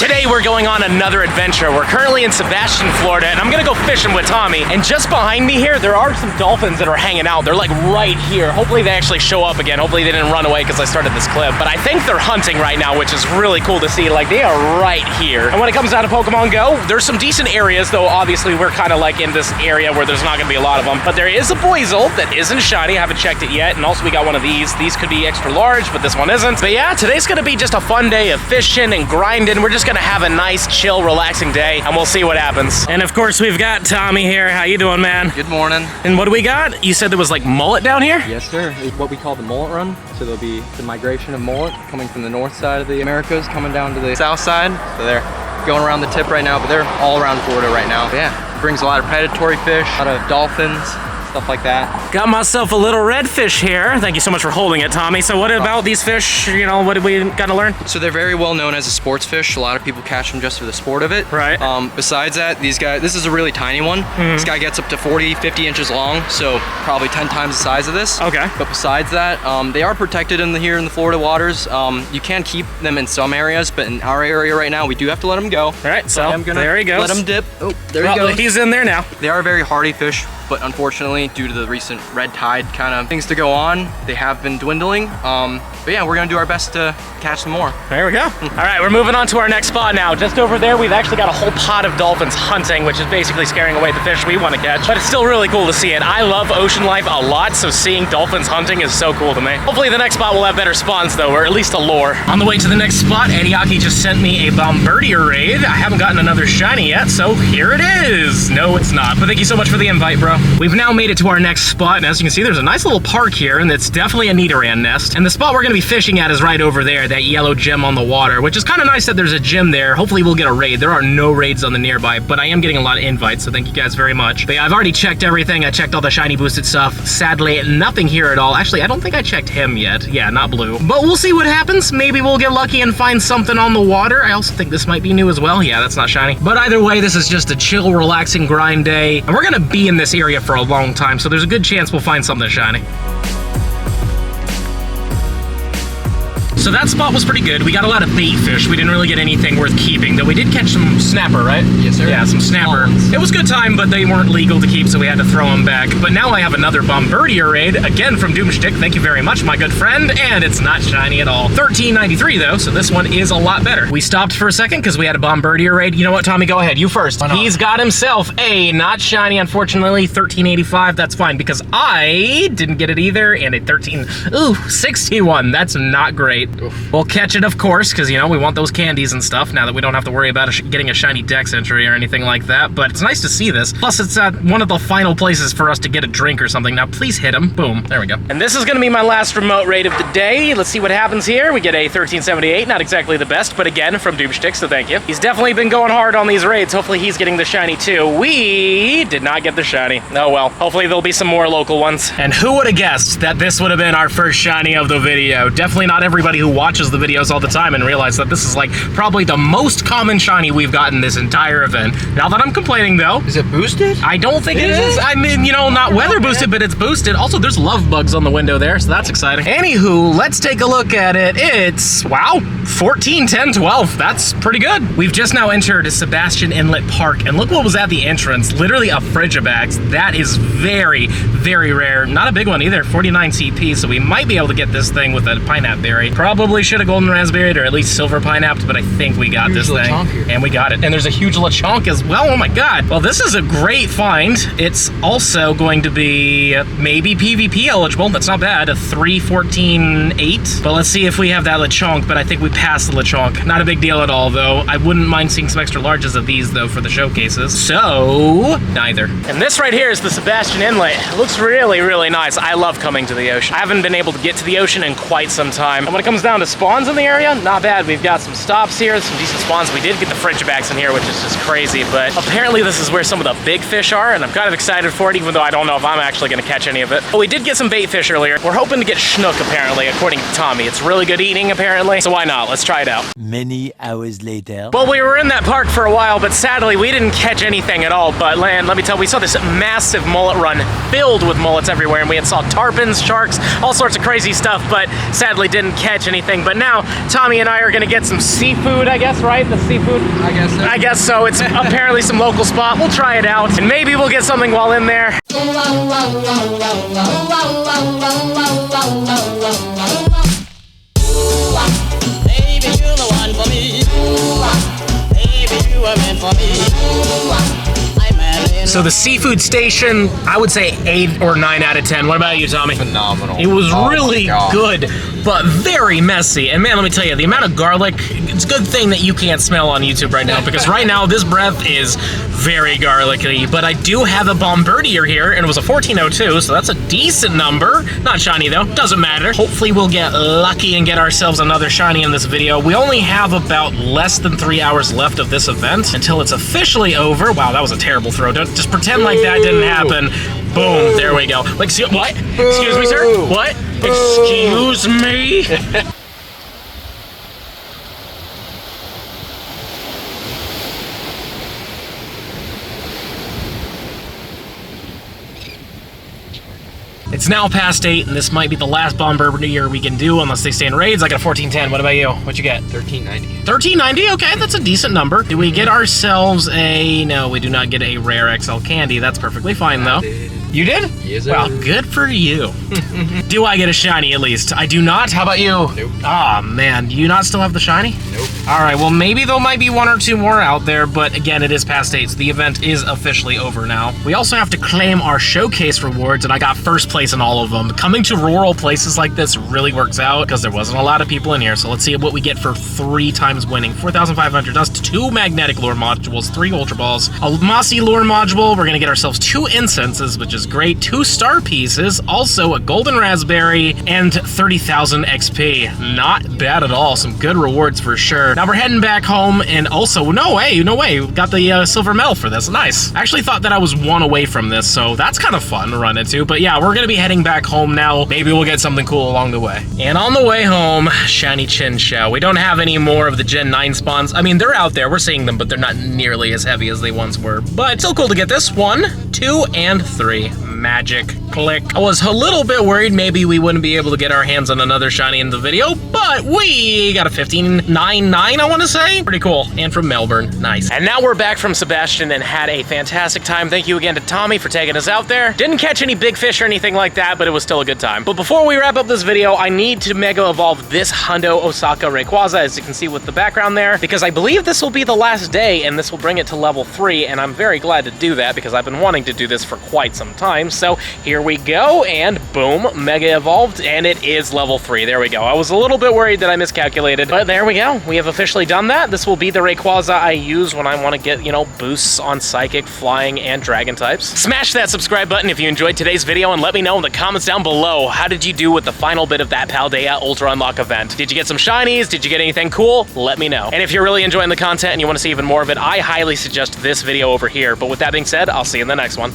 Today we're going on another adventure. We're currently in Sebastian, Florida, and I'm gonna go fishing with Tommy. And just behind me here, there are some dolphins that are hanging out. They're like right here. Hopefully they actually show up again. Hopefully they didn't run away because I started this clip. But I think they're hunting right now, which is really cool to see. Like, they are right here. And when it comes down to Pokemon Go, there's some decent areas, though obviously we're kind of like in this area where there's not gonna be a lot of them. But there is a Boizel that isn't shiny. I haven't checked it yet. And also we got one of these. These could be extra large, but this one isn't. But yeah, today's gonna be just a fun day of fishing and grinding. We're just gonna have a nice, chill, relaxing day, and we'll see what happens. And of course, we've got Tommy here. How you doing, man? Good morning. And what do we got? You said there was like mullet down here? Yes, sir. It's what we call the mullet run. So there'll be the migration of mullet coming from the north side of the Americas, coming down to the south side. So they're going around the tip right now, but they're all around Florida right now. But yeah, brings a lot of predatory fish, a lot of dolphins, stuff like that. Got myself a little redfish here. Thank you so much for holding it, Tommy. So what about these fish? You know, what did we gotta learn? So they're very well known as a sports fish. A lot of people catch them just for the sport of it. Right. Besides that, these guys, this is a really tiny one. This guy gets up to 40, 50 inches long, so probably 10 times the size of this. Okay. But besides that, they are protected here in the Florida waters. You can keep them in some areas, but in our area right now, we do have to let them go. All right, so I'm gonna there he goes. let him dip. Oh, there he goes. He's in there now. They are very hardy fish, but unfortunately, due to the recent red tide kind of things to go on, they have been dwindling. But yeah, we're gonna do our best to catch some more. There we go. All right, we're moving on to our next spot now. Just over there, we've actually got a whole pod of dolphins hunting, which is basically scaring away the fish we want to catch. But it's still really cool to see it. I love ocean life a lot, so seeing dolphins hunting is so cool to me. Hopefully the next spot will have better spawns though, or at least a lure. On the way to the next spot, Ediaki just sent me a Bombardier raid. I haven't gotten another shiny yet, so here it is. No, it's not, but thank you so much for the invite, bro. We've now made it to our next spot, and as you can see, there's a nice little park here, and it's definitely a Nidoran nest. And the spot we're gonna be fishing at is right over there, that yellow gem on the water, which is kind of nice that there's a gym there. Hopefully we'll get a raid. There are no raids on the nearby, but I am getting a lot of invites, so thank you guys very much. But yeah, I've already checked everything. I checked all the shiny boosted stuff. Sadly, nothing here at all. Actually, I don't think I checked him yet. Yeah, not blue. But we'll see what happens. Maybe we'll get lucky and find something on the water. I also think this might be new as well. Yeah, that's not shiny. But either way, this is just a chill, relaxing grind day. And we're gonna be in this area for a long time, so there's a good chance we'll find something shiny. So that spot was pretty good. We got a lot of bait fish. We didn't really get anything worth keeping, though we did catch some snapper, right? Yes, sir. Yeah, some snapper. It was a good time, but they weren't legal to keep, so we had to throw them back. But now I have another Bombardier raid, again from Doomstick. Thank you very much, my good friend, and it's not shiny at all. 1393 though, so this one is a lot better. We stopped for a second because we had a Bombardier raid. You know what, Tommy, go ahead, you first. He's got himself a not shiny, unfortunately, 1385. That's fine, because I didn't get it either, and a 61. That's not great. Oof. We'll catch it, of course, because, you know, we want those candies and stuff now that we don't have to worry about getting a shiny dex entry or anything like that. But it's nice to see this. Plus, it's one of the final places for us to get a drink or something. Now, please hit him. Boom. There we go. And this is going to be my last remote raid of the day. Let's see what happens here. We get a 1378. Not exactly the best, but again, from Doomstick, so thank you. He's definitely been going hard on these raids. Hopefully, he's getting the shiny, too. We did not get the shiny. Oh, well. Hopefully, there'll be some more local ones. And who would have guessed that this would have been our first shiny of the video? Definitely not everybody who watches the videos all the time and realize that this is like probably the most common shiny we've gotten this entire event. Now that I'm complaining though. Is it boosted? I don't think it is. I mean, you know, not weather boosted, but it's boosted. Also, there's love bugs on the window there, so that's exciting. Anywho, let's take a look at it. It's, wow, 14, 10, 12. That's pretty good. We've just now entered Sebastian Inlet Park, and look what was at the entrance. Literally a Frigibax. That is very, very rare. Not a big one either, 49 CP, so we might be able to get this thing with a pineapple berry. Probably should have golden raspberry or at least silver pineapple, but I think we got this thing. And we got it. And there's a huge Lechonk as well. Oh my god. Well, this is a great find. It's also going to be maybe PvP eligible. That's not bad. A 314.8. But let's see if we have that Lechonk, but I think we passed the Lechonk. Not a big deal at all, though. I wouldn't mind seeing some extra larges of these, though, for the showcases. So, neither. And this right here is the Sebastian Inlet. It looks really, really nice. I love coming to the ocean. I haven't been able to get to the ocean in quite some time. And when it comes down to spawns in the area, not bad. We've got some stops here, some decent spawns. We did get the Frigibax in here, which is just crazy, but apparently this is where some of the big fish are, and I'm kind of excited for it, even though I don't know if I'm actually gonna catch any of it. But we did get some bait fish earlier. We're hoping to get Schnook, apparently, according to Tommy. It's really good eating, apparently, so why not? out. Let's try it out. Many hours later. Well, we were in that park for a while, but sadly we didn't catch anything at all. But let me tell you, we saw this massive mullet run filled with mullets everywhere, and we had saw tarpons, sharks, all sorts of crazy stuff, but sadly didn't catch anything. But now Tommy and I are gonna get some seafood, I guess, right? The seafood? I guess so. I guess so. It's apparently some local spot. We'll try it out, and maybe we'll get something while in there. Baby, you're the one for me. Baby, you were meant for me. I'm married. So the seafood station, I would say 8 or 9 out of 10. What about you, Tommy? Phenomenal. It was Oh my really God. good, but very messy. And man, let me tell you, the amount of garlic, it's a good thing that you can't smell on YouTube right now, because right now this breath is very garlicky. But I do have a Bombardier here, and it was a 1402, so that's a decent number. Not shiny though, doesn't matter. Hopefully we'll get lucky and get ourselves another shiny in this video. We only have about less than 3 hours left of this event until it's officially over. Wow, that was a terrible throw. Don't just pretend like that didn't happen. Boom, there we go. Like, what? Excuse me, sir? What? Excuse me? It's now past 8, and this might be the last Bombardier we can do unless they stay in raids. I got a 1410. What about you? What you get? 1390. 1390? Okay, that's a decent number. Do we get ourselves a... No, we do not get a rare XL candy. That's perfectly fine, though. You did? Yes, sir. Well, good for you. Do I get a shiny at least? I do not. How about you? Nope. Oh, man. Do you not still have the shiny? Nope. All right, well, maybe there might be 1 or 2 more out there, but again, it is past 8, so the event is officially over now. We also have to claim our showcase rewards, and I got first place in all of them. Coming to rural places like this really works out because there wasn't a lot of people in here, so let's see what we get for 3 times winning. 4,500 dust, 2 magnetic lure modules, 3 ultra balls, a mossy lure module. We're gonna get ourselves 2 incenses, which is great, 2 star pieces, also a golden raspberry, and 30,000 XP. Not bad at all. Some good rewards for sure. Now we're heading back home, and also, no way, we got the silver medal for this. Nice. I actually thought that I was 1 away from this, so that's kind of fun to run into. But yeah, we're gonna be heading back home now. Maybe we'll get something cool along the way. And on the way home, shiny Chin Shao. We don't have any more of the Gen 9 spawns. I mean, they're out there, we're seeing them, but they're not nearly as heavy as they once were. But still cool to get this. 1, 2, and 3. Magic. Click. I was a little bit worried maybe we wouldn't be able to get our hands on another shiny in the video, but we got a 15.99, I want to say. Pretty cool. And from Melbourne. Nice. And now we're back from Sebastian and had a fantastic time. Thank you again to Tommy for taking us out there. Didn't catch any big fish or anything like that, but it was still a good time. But before we wrap up this video, I need to Mega Evolve this Hundo Osaka Rayquaza, as you can see with the background there, because I believe this will be the last day and this will bring it to level 3, and I'm very glad to do that because I've been wanting to do this for quite some time. So here we go, and boom, Mega Evolved, and it is level 3. There we go. I was a little bit worried that I miscalculated, but there we go. We have officially done that. This will be the Rayquaza I use when I want to get, boosts on Psychic, Flying, and Dragon types. Smash that subscribe button if you enjoyed today's video, and let me know in the comments down below, how did you do with the final bit of that Paldea Ultra Unlock event? Did you get some shinies? Did you get anything cool? Let me know. And if you're really enjoying the content and you want to see even more of it, I highly suggest this video over here. But with that being said, I'll see you in the next one.